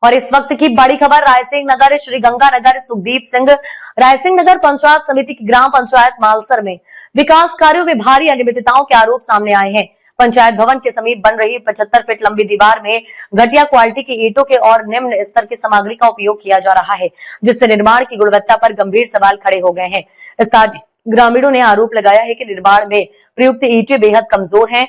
और इस वक्त की बड़ी खबर रायसिंह नगर श्रीगंगानगर सुखदीप सिंह रायसिंह नगर पंचायत समिति की ग्राम पंचायत मालसर में विकास कार्यों में भारी अनियमितताओं के आरोप सामने आए हैं। पंचायत भवन के समीप बन रही 75 फीट लंबी दीवार में घटिया क्वालिटी की ईंटों के और निम्न स्तर की सामग्री का उपयोग किया जा रहा है, जिससे निर्माण की गुणवत्ता पर गंभीर सवाल खड़े हो गए हैं। ग्रामीणों ने आरोप लगाया है कि निर्माण में प्रयुक्त ईंटें बेहद कमजोर हैं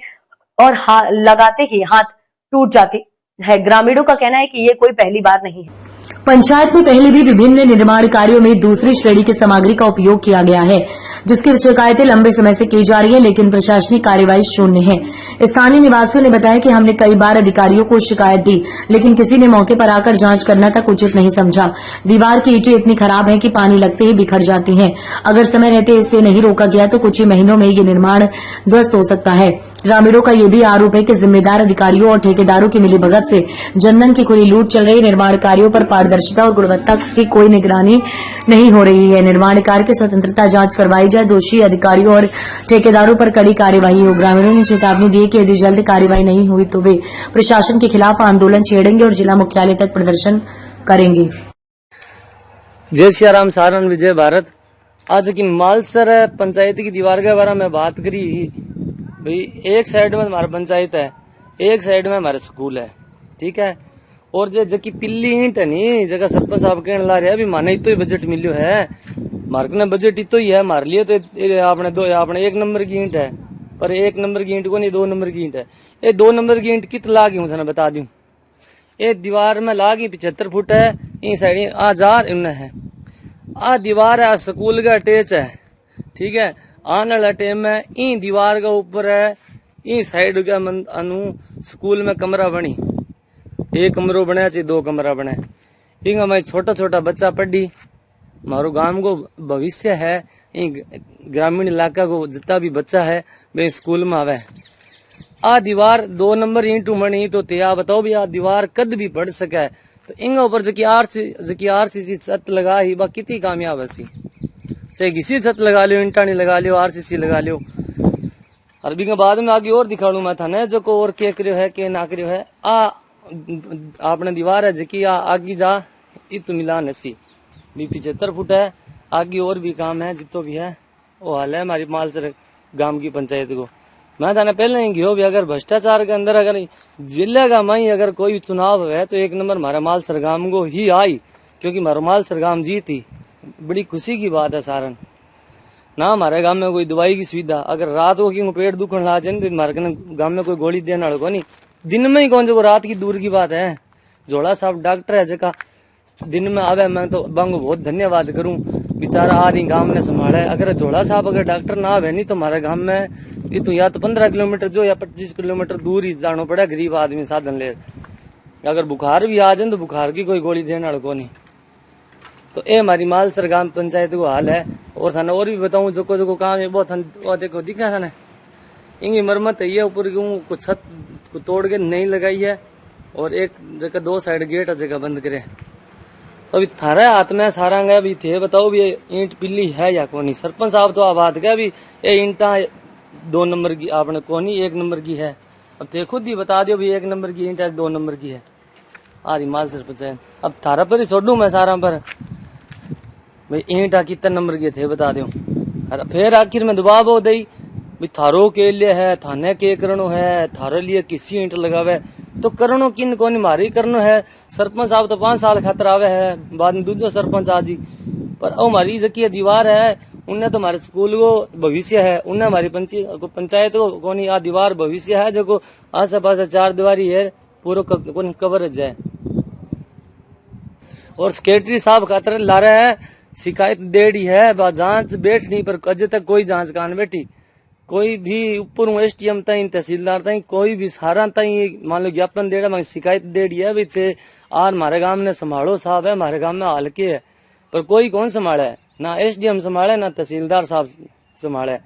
और लगाते ही हाथ टूट जाती है। ग्रामीणों का कहना है कि ये कोई पहली बार नहीं है। पंचायत में पहले भी विभिन्न निर्माण कार्यों में दूसरी श्रेणी की सामग्री का उपयोग किया गया है, जिसकी शिकायतें लंबे समय से की जा रही है, लेकिन प्रशासनिक कार्यवाही शून्य है। स्थानीय निवासियों ने बताया कि हमने कई बार अधिकारियों को शिकायत दी, लेकिन किसी ने मौके पर आकर जांच करना तक उचित नहीं समझा। दीवार की ईंटें इतनी खराब हैं कि पानी लगते ही बिखर जाती हैं। अगर समय रहते इसे नहीं रोका गया तो कुछ ही महीनों में ये निर्माण ध्वस्त हो सकता है। ग्रामीणों का ये भी आरोप है कि जिम्मेदार अधिकारियों और ठेकेदारों की मिलीभगत से जनधन की खुली लूट चल रही। निर्माण कार्यों पर पारदर्शिता और गुणवत्ता की कोई निगरानी नहीं हो रही है। निर्माण कार्य की स्वतंत्रता जांच करवाई जाए, दोषी अधिकारियों और ठेकेदारों पर कड़ी कार्यवाही हो। ग्रामीणों ने चेतावनी दी कि यदि जल्द कार्यवाही नहीं हुई तो वे प्रशासन के खिलाफ आंदोलन छेड़ेंगे और जिला मुख्यालय तक प्रदर्शन करेंगे। जय श्री राम, सारण विजय भारत। आज की मालसर पंचायत की दीवार के बारे में बात करी भाई। एक साइड में हमारा पंचायत है, एक साइड में हमारा स्कूल है, ठीक है। और जो की पिल्ली ईंट है नी, जगह सरपंच साहब कहने ला रहे अभी माने इतो ही बजट मिलियो है, मार्क ने बजट इतो ही है, मार लिए तो आपने एक नंबर की ईंट है, पर एक नंबर की ईंट को नहीं 2 नंबर की ईंट है। ये 2 नंबर की ईंट कित लागी हूँ थाने बता दूं। ये दीवार में लागी 75 फुट है, इस साइड आजार इन्हें है। आ दीवार है स्कूल का अटैच है, ठीक है। आने वाला टाइम में ई दीवार के ऊपर है, ई साइड के अनु स्कूल में कमरा बनी, एक कमरों बने चाहिए 2 कमरा बने। इंगा मैं छोटा छोटा बच्चा पढ़ी, मारो गांव को भविष्य है, ग्रामीण इलाका को जितना भी बच्चा है वे स्कूल में आवे। आ दीवार 2 नंबर ईंटू बनी तो त्या बताओ भी आ दीवार कद भी पढ़ सके। तो इंगा ऊपर जकी आरसीसी छत लगा ही बा कितनी कामयाब है। चाहे किसी छत लगा लियो, इंटानी लगा लियो, आरसीसी लगा लियो। अरबी के बाद में आगे और दिखाड़ू मैं थाने जो को और के करियो है के ना करियो है। आ आपने दीवार है जकी आगे जा इत मिलान ऐसी भी 75 फुट है। आगे और भी काम है जितो भी है वो हाल है हमारी मालसर गांव की पंचायत को। मैं थाने पहले ही गयो भी अगर भ्रष्टाचार के अंदर अगर जिले का मई अगर कोई चुनाव है तो एक नंबर हमारा मालसर गांव को ही आई, क्योंकि हमारा मालसर गांव जीती। बड़ी खुशी की बात है सारण ना। हमारे गांव में कोई दवाई की सुविधा, अगर रात को क्यों पेट दुखन ला जाए तो हमारे गांव में कोई गोली देने वाला को नहीं, दिन में ही कौन जो रात की दूर की बात है। जोड़ा साहब डॉक्टर है जगह दिन में आवे, मैं तो बंग बहुत धन्यवाद करूं, बेचारा आ रही गांव ने संभाला। अगर जोड़ा साहब अगर डॉक्टर ना आवे नहीं तो हमारे गांव में ये तो या तो 15 किलोमीटर जो या 25 किलोमीटर दूर ही जाना पड़ा गरीब आदमी साधन ले। अगर बुखार भी आ जाए तो बुखार की कोई गोली देने वाला को नहीं। तो ये हमारी मालसर गांव पंचायत को हाल है। और थाने और भी बताऊं जो को काम है वो देखो दिखा थाने इंगी मरम्मत है। ये ऊपर को छत को तोड़ के नहीं लगाई है और एक जगह 2 साइड गेट है जगह बंद करे। तो अभी थारे हाथ में सारा गया भी थे बताओ भी ईंट पिल्ली है या कोनी। सरपंच साहब तो आबाद गया भी ये ईंटा 2 नंबर की आपने कोनी 1 नंबर की है। अब थे खुद ही बता दियो भी 1 नंबर की ईंट है 2 नंबर की है। आ रही मालसर पंचायत अब थारा पर ही छोड़ू मैं सारा पर भाई ईंटा कितने नंबर के थे बता दो। फिर आखिर में दबाव हो गई भी थारो के लिए है, थाने के करनो है, थारे लिए किसी ईंट लगावे तो करनो किन को नहीं मारी करनो है। सरपंच साहब तो 5 साल खातर आवे है, बाद में दूसरा सरपंच आजी पर हमारी जकी दीवार है उन्हें तो हमारे स्कूल को भविष्य है, उन्हें हमारी पंचायत को नहीं। आ दीवार भविष्य है जो आसे पास 4 दीवारी है पूरा कवरेज है। और सेक्रेटरी साहब खातर ला रहे है शिकायत देड़ी है जांच बैठनी पर अजय तक कोई जांच कान बैठी। कोई भी ऊपर एसटीएम ताई तहसीलदार ताई कोई भी सारा ताई मान लो ज्ञापन देड़ा मैं शिकायत देड़ी है भी थे आर हमारे गांव ने संभालो साहब है, हमारे गांव में हाल के है पर कोई कौन संभाले, ना एसडीएम संभाले ना तहसीलदार साहब संभाले।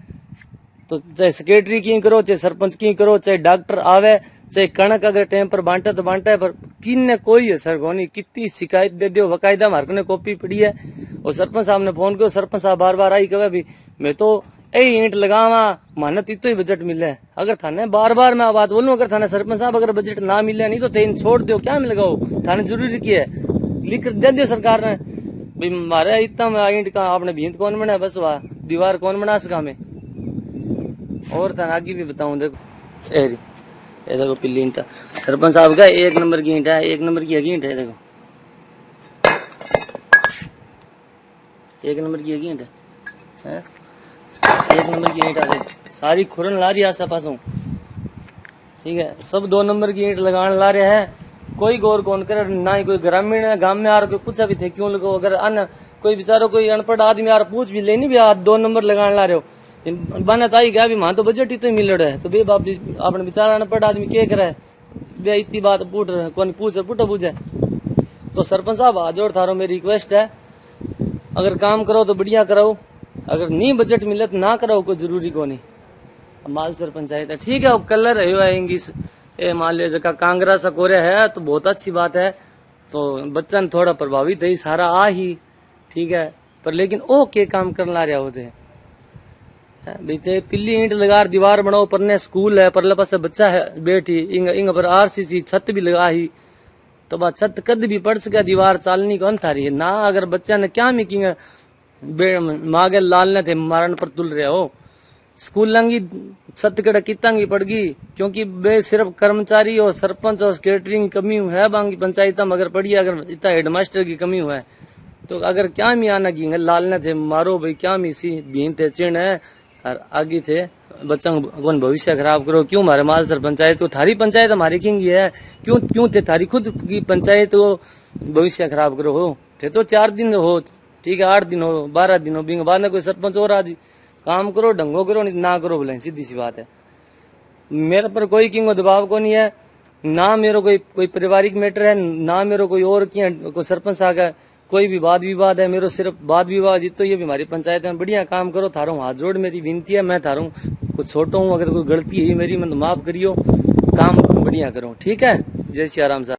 तो चाहे सेक्रेटरी की करो चाहे सरपंच की करो चाहे डॉक्टर आवे चाहे कणक अगर टाइम पर बांटे तो बांटे पर किन ने कोई असर को नहीं। कितनी शिकायत दे दियो बकायदा हमारे ने कॉपी पड़ी है और सरपंच साहब ने फोन किया। सरपंच साहब बार बार आई कहे भी मैं तो ईंट लगावा माने तो ही बजट मिले। अगर थाने बार बार मैं बात बोलूं, अगर थाने सरपंच साहब अगर बजट ना मिले नहीं तो तेन छोड़ दो, क्या मिल लगाओ, थाने जरूरी की है लिख दे दियो सरकार ने भाई मारे इतना ईंट का आपने भींत कौन बना, बस वाह दीवार कौन बना सका में। और थाने आगे भी बताऊं, देखो ये देखो पिल्ली ईंट सरपंच साहब का 1 नंबर की ईंट है, 1 नंबर की ईंट है, देखो 1 नंबर की ईंट है, 1 नंबर की ईंट आ सारी खुरन ला रही है आसा पासों, ठीक है। सब 2 नंबर की ईंट लगाने ला रहे हैं, कोई गौर कौन करे, ना ही कोई ग्रामीण गांव में आ रहा कोई पूछा भी थे क्यों लगो। अगर अन कोई बेचारो कोई अनपढ़ आदमी आ रहा पूछ भी लेनी भी आप 2 नंबर लगाने ला रहे हो बना ताई गया भी वहां तो बजट ही तो मिल रहा है, तो बे बाप आपने बेचारा अनपढ़ आदमी क्या करे बे इतनी बात पूछ रहे कौन पूछे पुटा पूछे। तो सरपंच साहब हाथ जोड़ थारो मेरी रिक्वेस्ट है, अगर काम करो तो बढ़िया कराओ, अगर नहीं बजट मिले तो ना कराओ, कोई जरूरी को नहीं। मालसर पंचायत है, ठीक है, कलर आएंगी मान लिया जगह कांगरा सा कोरे है तो बहुत अच्छी बात है, तो बच्चन थोड़ा प्रभावित है सारा आ ही, ठीक है, पर लेकिन ओ के काम करने ला रहा होते बीते पिल्ली ईंट लगा दीवार बनाओ, परने स्कूल है, परले पास बच्चा है बैठी इंग पर आरसीसी छत भी लगा ही, तो बात छत कद भी पड़ सके, दीवार चालनी कौन था रही है ना। अगर बच्चा ने क्या मेकिंग मागे लाल ने थे मारन पर तुल रहे हो, स्कूल लंगी छत कड़ा कितांगी पड़गी, क्योंकि बे सिर्फ कर्मचारी और सरपंच और कैटरिंग की कमी है बांगी पंचायत में अगर पड़ी, अगर इतना हेडमास्टर की कमी है तो अगर क्या मी आना की लाल ने थे मारो भाई, क्या मी सी भीन थे चिण है और आगे थे बच्चों कौन भविष्य खराब करो। क्यों हमारे मालसर पंचायत को, थारी पंचायत हमारी किंग है, क्यों थे थारी खुद की पंचायत को भविष्य खराब करो हो थे तो 4 दिन हो, ठीक है, 8 दिन हो, 12 दिन हो, बिंग बाद में कोई सरपंच और आज काम करो ढंगो करो, नहीं ना करो बोले, सीधी सी बात है। मेरे पर कोई किंग दबाव को नहीं है, ना मेरे कोई पारिवारिक मैटर है, ना मेरे कोई और कोई सरपंच आ गया कोई भी वाद विवाद है, मेरे सिर्फ वाद विवाद तो ये भी हमारी पंचायत में बढ़िया काम करो, थारो हाथ जोड़ मेरी विनती है, मैं थारो कुछ छोटा हूँ, अगर कोई गलती है मेरी मैं तो माफ करियो, काम बढ़िया करो, ठीक है। जय श्री राम साहब।